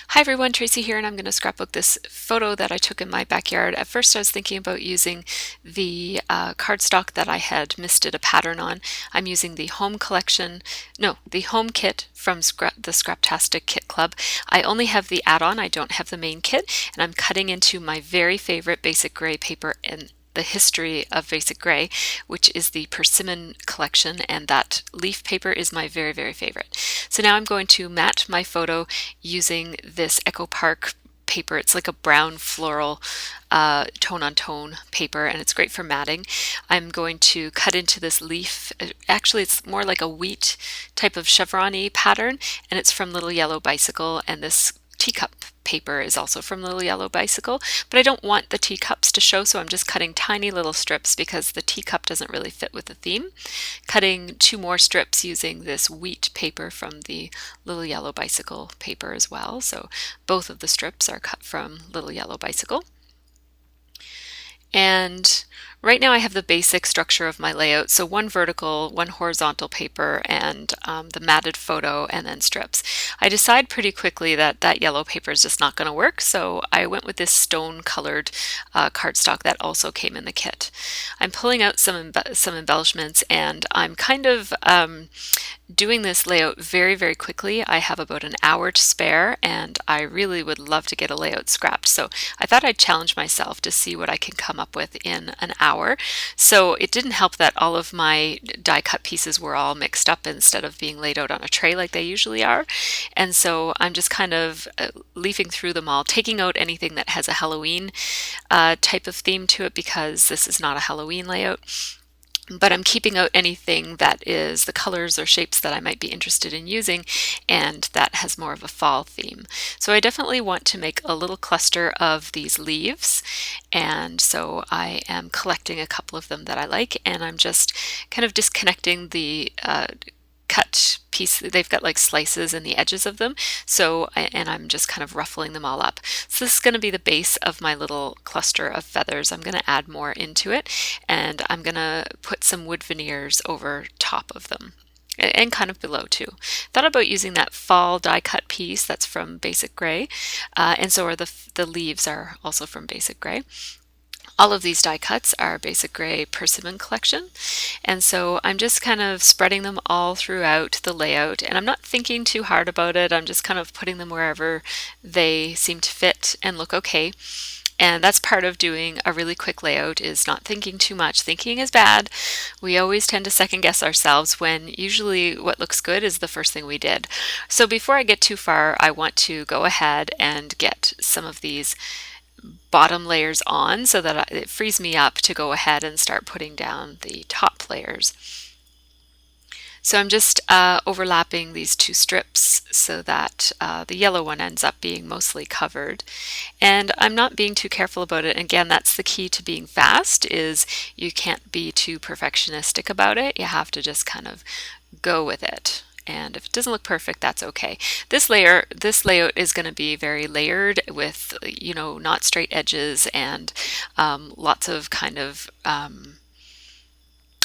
Hi everyone, Tracy here, and I'm going to scrapbook this photo that I took in my backyard. At first I was thinking about using the cardstock that I had misted a pattern on. I'm using the home collection, no, the home kit from the Scraptastic Kit Club. I only have the add-on, I don't have the main kit, and I'm cutting into my very favorite basic gray paper in the history of basic gray, which is the Persimmon collection, and that leaf paper is my very, very favorite. So now I'm going to mat my photo using this Echo Park paper. It's like a brown floral tone on tone paper, and it's great for matting. I'm going to cut into this leaf. Actually, it's more like a wheat type of chevron-y pattern, and it's from Little Yellow Bicycle, and this teacup paper is also from Little Yellow Bicycle, but I don't want the teacups to show, so I'm just cutting tiny little strips because the teacup doesn't really fit with the theme. Cutting 2 more strips using this wheat paper from the Little Yellow Bicycle paper as well, so both of the strips are cut from Little Yellow Bicycle. And right now I have the basic structure of my layout, so 1 vertical, 1 horizontal paper, and the matted photo, and then strips. I decide pretty quickly that that yellow paper is just not going to work, so I went with this stone colored cardstock that also came in the kit. I'm pulling out some embellishments, and I'm kind of doing this layout very, very quickly. I have about an hour to spare, and I really would love to get a layout scrapped. So I thought I'd challenge myself to see what I can come up with in an hour. So it didn't help that all of my die cut pieces were all mixed up instead of being laid out on a tray like they usually are. And so I'm just kind of leafing through them all, taking out anything that has a Halloween type of theme to it, because this is not a Halloween layout. But I'm keeping out anything that is the colors or shapes that I might be interested in using, and that has more of a fall theme. So I definitely want to make a little cluster of these leaves, and so I am collecting a couple of them that I like, and I'm just kind of disconnecting the cut piece. They've got like slices in the edges of them, so and I'm just kind of ruffling them all up. So this is going to be the base of my little cluster of feathers. I'm going to add more into it, and I'm going to put some wood veneers over top of them and kind of below too. Thought about using that fall die cut piece that's from Basic Gray, and so are the leaves are also from Basic Gray. All of these die cuts are Basic Gray Persimmon collection, and so I'm just kind of spreading them all throughout the layout, and I'm not thinking too hard about it. I'm just kind of putting them wherever they seem to fit and look okay. And that's part of doing a really quick layout, is not thinking too much. Thinking is bad. We always tend to second guess ourselves when usually what looks good is the first thing we did. So before I get too far, I want to go ahead and get some of these bottom layers on so that it frees me up to go ahead and start putting down the top layers. So I'm just overlapping these 2 strips so that the yellow one ends up being mostly covered. And I'm not being too careful about it. Again, that's the key to being fast, is you can't be too perfectionistic about it. You have to just kind of go with it. And if it doesn't look perfect, that's okay. This layout is going to be very layered with, you know, not straight edges and lots of kind of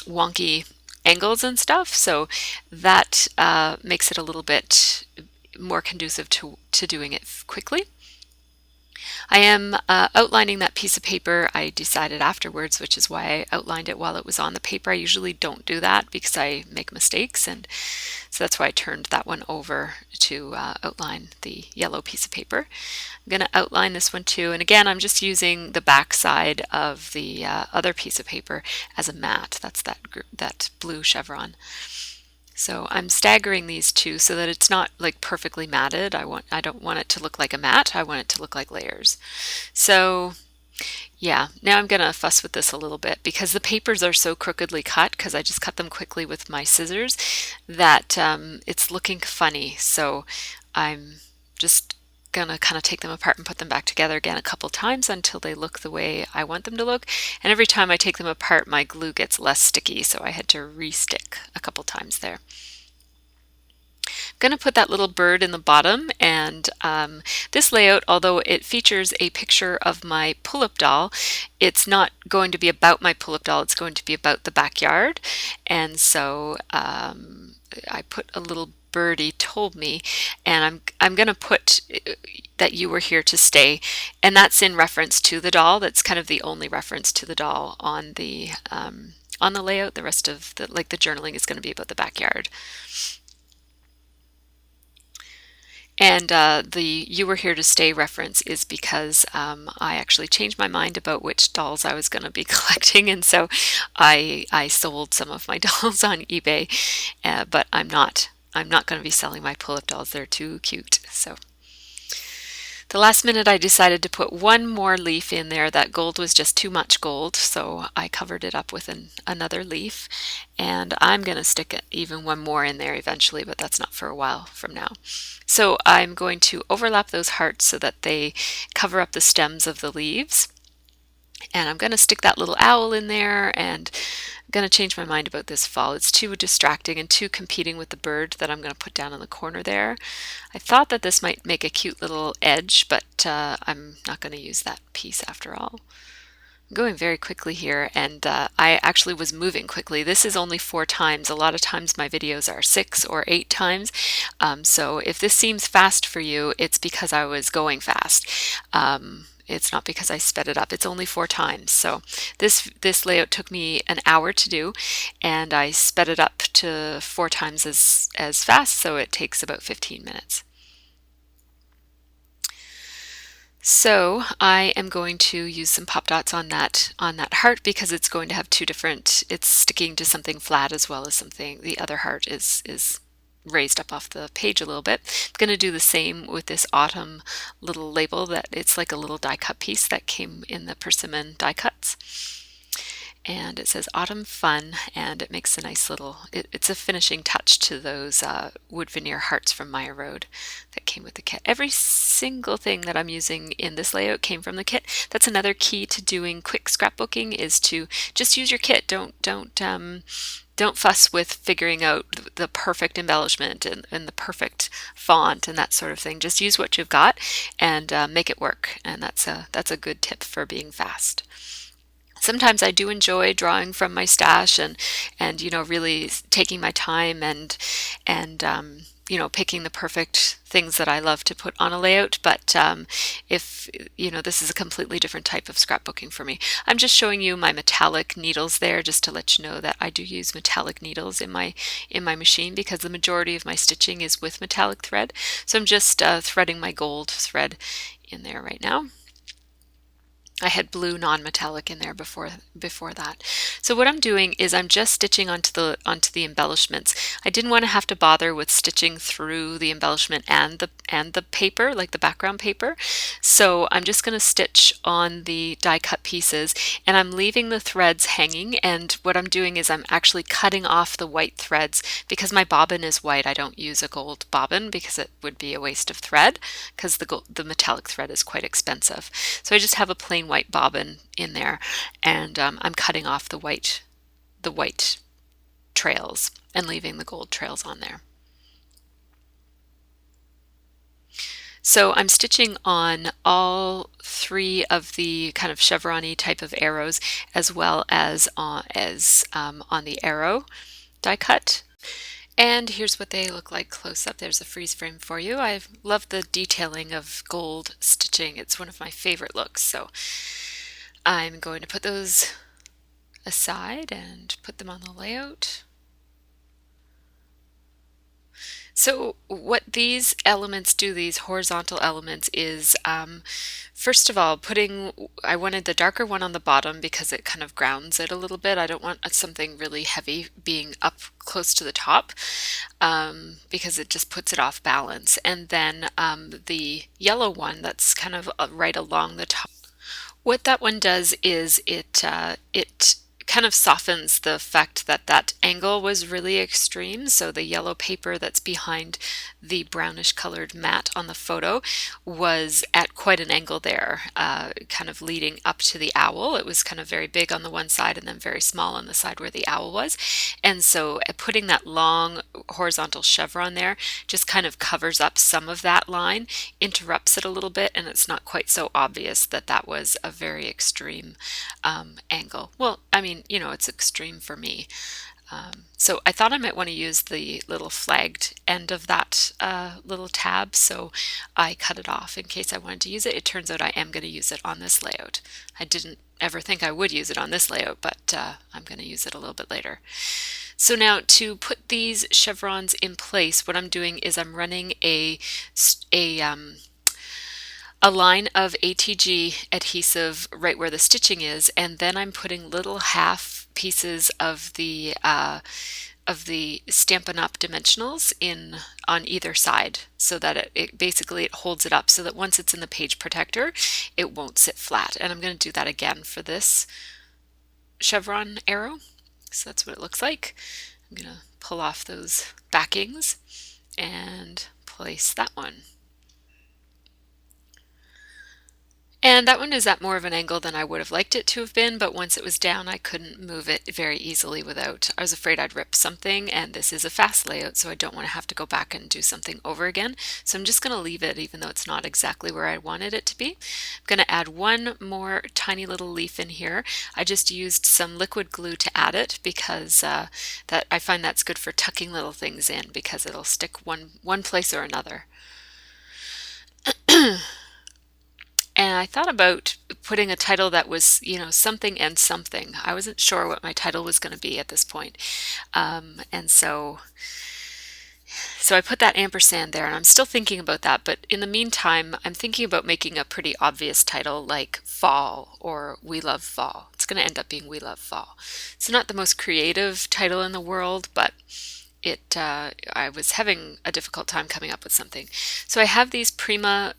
wonky angles and stuff. So that makes it a little bit more conducive to doing it quickly. I am outlining that piece of paper. I decided afterwards, which is why I outlined it while it was on the paper. I usually don't do that because I make mistakes, and so that's why I turned that one over to outline the yellow piece of paper. I'm going to outline this one too, and again I'm just using the back side of the other piece of paper as a mat. That's that blue chevron. So I'm staggering these 2 so that it's not like perfectly matted. I don't want it to look like a mat. I want it to look like layers. So yeah, now I'm gonna fuss with this a little bit because the papers are so crookedly cut, because I just cut them quickly with my scissors, that it's looking funny. So I'm just gonna kind of take them apart and put them back together again a couple times until they look the way I want them to look. And every time I take them apart, my glue gets less sticky, so I had to re-stick a couple times there. going to put that little bird in the bottom, and this layout, although it features a picture of my pull-up doll, it's not going to be about my pull-up doll, it's going to be about the backyard. And so I put a little birdie told me, and I'm going to put that you were here to stay, and that's in reference to the doll. That's kind of the only reference to the doll on the layout. The rest of the journaling is going to be about the backyard. And the "You Were Here to Stay" reference is because I actually changed my mind about which dolls I was going to be collecting, and so I sold some of my dolls on eBay, but I'm not going to be selling my pull-up dolls. They're too cute. So the last minute I decided to put one more leaf in there. That gold was just too much gold, so I covered it up with another leaf, and I'm going to stick even one more in there eventually, but that's not for a while from now. So I'm going to overlap those hearts so that they cover up the stems of the leaves, and I'm going to stick that little owl in there, and I'm going to change my mind about this fall. It's too distracting and too competing with the bird that I'm going to put down in the corner there. I thought that this might make a cute little edge, but I'm not going to use that piece after all. I'm going very quickly here, and I actually was moving quickly. This is only 4 times. A lot of times my videos are 6 or 8 times. So if this seems fast for you, it's because I was going fast. It's not because I sped it up. It's only 4 times. So this layout took me an hour to do, and I sped it up to 4 times as fast, so it takes about 15 minutes. So I am going to use some pop dots on that heart, because it's going to have 2 different, it's sticking to something flat as well as something, the other heart is raised up off the page a little bit. I'm going to do the same with this autumn little label, that it's like a little die cut piece that came in the persimmon die cuts. And it says Autumn Fun, and it makes a nice little, it's a finishing touch to those wood veneer hearts from Maya Road that came with the kit. Every single thing that I'm using in this layout came from the kit. That's another key to doing quick scrapbooking, is to just use your kit. Don't fuss with figuring out the perfect embellishment and the perfect font and that sort of thing. Just use what you've got and make it work. And that's a good tip for being fast. Sometimes I do enjoy drawing from my stash and really taking my time and picking the perfect things that I love to put on a layout. But if this is a completely different type of scrapbooking for me. I'm just showing you my metallic needles there, just to let you know that I do use metallic needles in my machine, because the majority of my stitching is with metallic thread. So I'm just threading my gold thread in there right now. I had blue non-metallic in there before that. So what I'm doing is I'm just stitching onto the embellishments. I didn't want to have to bother with stitching through the embellishment and the paper, like the background paper. So I'm just going to stitch on the die cut pieces, and I'm leaving the threads hanging. And what I'm doing is I'm actually cutting off the white threads, because my bobbin is white. I don't use a gold bobbin because it would be a waste of thread, because the metallic thread is quite expensive. So I just have a plain white bobbin in there, and I'm cutting off the white trails and leaving the gold trails on there. So I'm stitching on all 3 of the kind of chevron-y type of arrows, as well as on the arrow die cut. And here's what they look like close up. There's a freeze frame for you. I love the detailing of gold stitching. It's one of my favorite looks. So I'm going to put those aside and put them on the layout. So what these elements do, these horizontal elements, is first of all, I wanted the darker one on the bottom because it kind of grounds it a little bit. I don't want something really heavy being up close to the top, because it just puts it off balance. And then the yellow one that's kind of right along the top. What that one does is it kind of softens the fact that that angle was really extreme. So the yellow paper that's behind the brownish colored mat on the photo was at quite an angle there, kind of leading up to the owl. It was kind of very big on the one side and then very small on the side where the owl was. And so putting that long horizontal chevron there just kind of covers up some of that line, interrupts it a little bit, and it's not quite so obvious that that was a very extreme angle. Well, I mean, you know, it's extreme for me. So I thought I might want to use the little flagged end of that little tab, so I cut it off in case I wanted to use it. It turns out I am going to use it on this layout. I didn't ever think I would use it on this layout, but I'm going to use it a little bit later. So now to put these chevrons in place, what I'm doing is I'm running a line of ATG adhesive right where the stitching is, and then I'm putting little half pieces of the Stampin' Up! Dimensionals in on either side, so that it basically it holds it up so that once it's in the page protector, it won't sit flat. And I'm going to do that again for this chevron arrow. So that's what it looks like. I'm going to pull off those backings and place that one. And that one is at more of an angle than I would have liked it to have been, but once it was down, I couldn't move it very easily without, I was afraid I'd rip something, and this is a fast layout, so I don't want to have to go back and do something over again. So I'm just going to leave it, even though it's not exactly where I wanted it to be. I'm going to add one more tiny little leaf in here. I just used some liquid glue to add it because that I find that's good for tucking little things in because it'll stick one place or another. And I thought about putting a title that was, you know, something and something. I wasn't sure what my title was going to be at this point. And so I put that ampersand there, and I'm still thinking about that. But in the meantime, I'm thinking about making a pretty obvious title like Fall or We Love Fall. It's going to end up being We Love Fall. It's not the most creative title in the world, but I was having a difficult time coming up with something. So I have these Prima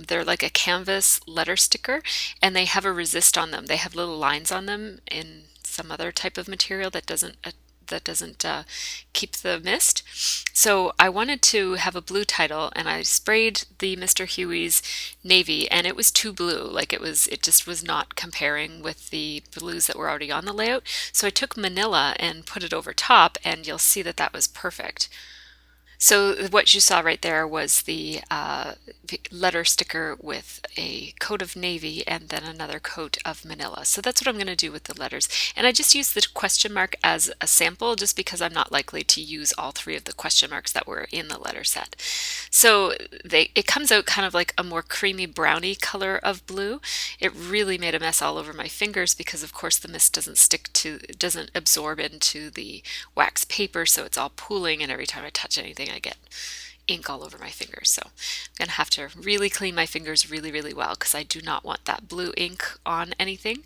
they're like a canvas letter sticker, and they have a resist on them. They have little lines on them in some other type of material that doesn't keep the mist. So I wanted to have a blue title, and I sprayed the Mr. Huey's navy, and it was too blue. Like it just was not comparing with the blues that were already on the layout. So I took manila and put it over top, and you'll see that that was perfect. So what you saw right there was the letter sticker with a coat of navy and then another coat of manila. So that's what I'm going to do with the letters. And I just used the question mark as a sample just because I'm not likely to use all three of the question marks that were in the letter set. So it comes out kind of like a more creamy browny color of blue. It really made a mess all over my fingers because of course the mist doesn't absorb into the wax paper, so it's all pooling, and every time I touch anything I get ink all over my fingers. So I'm going to have to really clean my fingers really, really well because I do not want that blue ink on anything.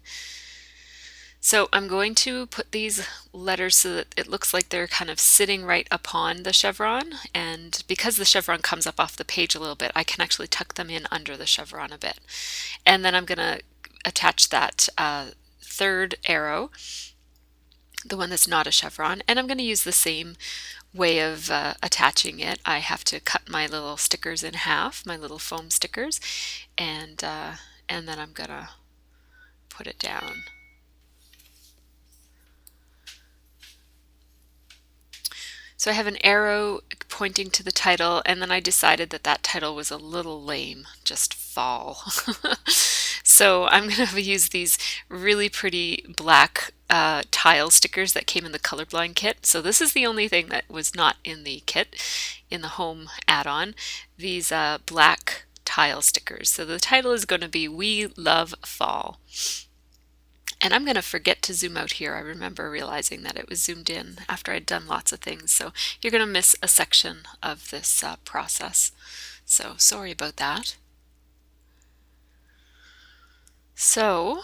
So I'm going to put these letters so that it looks like they're kind of sitting right upon the chevron, and because the chevron comes up off the page a little bit, I can actually tuck them in under the chevron a bit. And then I'm going to attach that third arrow, the one that's not a chevron, and I'm going to use the same way of attaching it. I have to cut my little stickers in half, my little foam stickers, and then I'm going to put it down. So I have an arrow pointing to the title, and then I decided that that title was a little lame, just Fall. So I'm going to use these really pretty black tile stickers that came in the colorblind kit. So this is the only thing that was not in the kit, in the home add-on, these black tile stickers. So the title is going to be We Love Fall. And I'm going to forget to zoom out here. I remember realizing that it was zoomed in after I'd done lots of things. So you're going to miss a section of this process. So sorry about that. So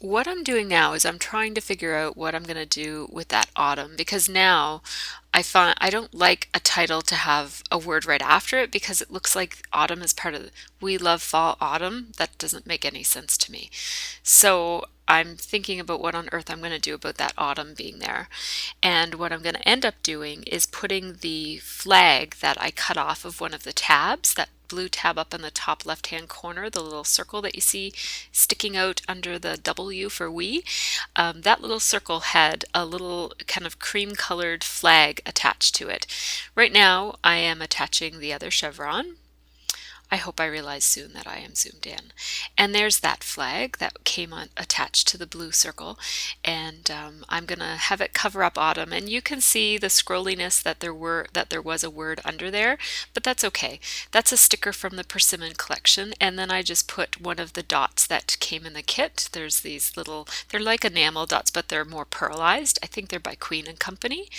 What I'm doing now is I'm trying to figure out what I'm going to do with that autumn, because now I find I don't like a title to have a word right after it because it looks like autumn is part of we love fall autumn. That doesn't make any sense to me. So I'm thinking about what on earth I'm going to do about that autumn being there. And what I'm going to end up doing is putting the flag that I cut off of one of the tabs, that blue tab up in the top left hand corner, the little circle that you see sticking out under the W for we, that little circle had a little kind of cream colored flag attached to it. Right now I am attaching the other chevron. I hope I realize soon that I am zoomed in. And there's that flag that came on attached to the blue circle. And I'm gonna have it cover up autumn. And you can see the scrolliness that there was a word under there, but that's okay. That's a sticker from the Persimmon collection. And then I just put one of the dots that came in the kit. There's these little, they're like enamel dots, but they're more pearlized. I think they're by Queen and Company.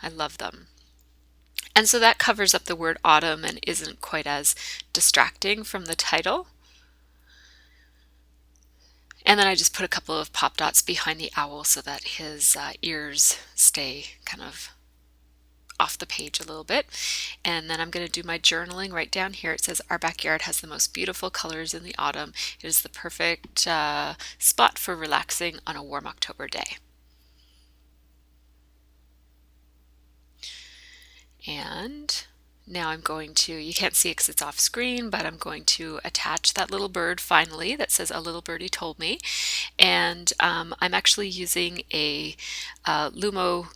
I love them. And so that covers up the word autumn and isn't quite as distracting from the title. And then I just put a couple of pop dots behind the owl so that his ears stay kind of off the page a little bit. And then I'm going to do my journaling right down here. It says, "Our backyard has the most beautiful colors in the autumn. It is the perfect spot for relaxing on a warm October day." And now I'm going to, you can't see it because it's off screen, but I'm going to attach that little bird finally that says, "A little birdie told me." And I'm actually using a Lumo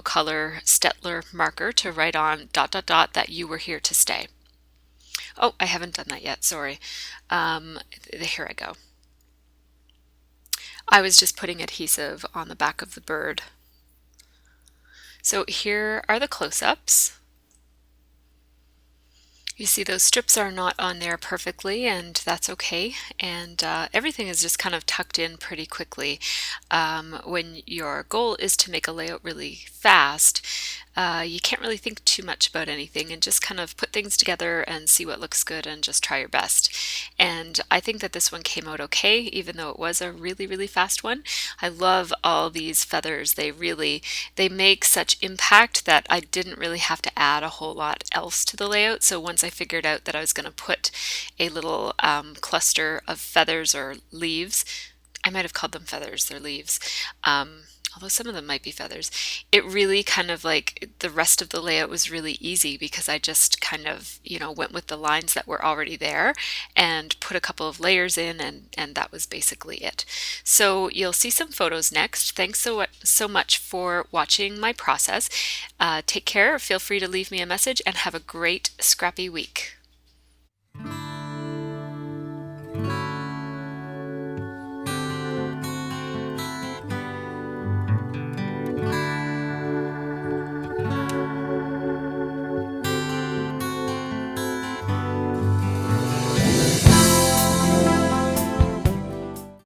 Color Stettler marker to write on ... that you were here to stay. Oh, I haven't done that yet, sorry. Here I go. I was just putting adhesive on the back of the bird. So here are the close-ups. You see those strips are not on there perfectly, and that's okay. And everything is just kind of tucked in pretty quickly. When your goal is to make a layout really fast, you can't really think too much about anything and just kind of put things together and see what looks good and just try your best. And I think that this one came out okay, even though it was a really, really fast one. I love all these feathers. They make such impact that I didn't really have to add a whole lot else to the layout. So once I figured out that I was going to put a little cluster of feathers or leaves, I might have called them feathers, they're leaves, although some of them might be feathers. It really kind of like the rest of the layout was really easy because I just kind of, went with the lines that were already there and put a couple of layers in, and that was basically it. So you'll see some photos next. Thanks so much for watching my process. Take care, feel free to leave me a message, and have a great scrappy week.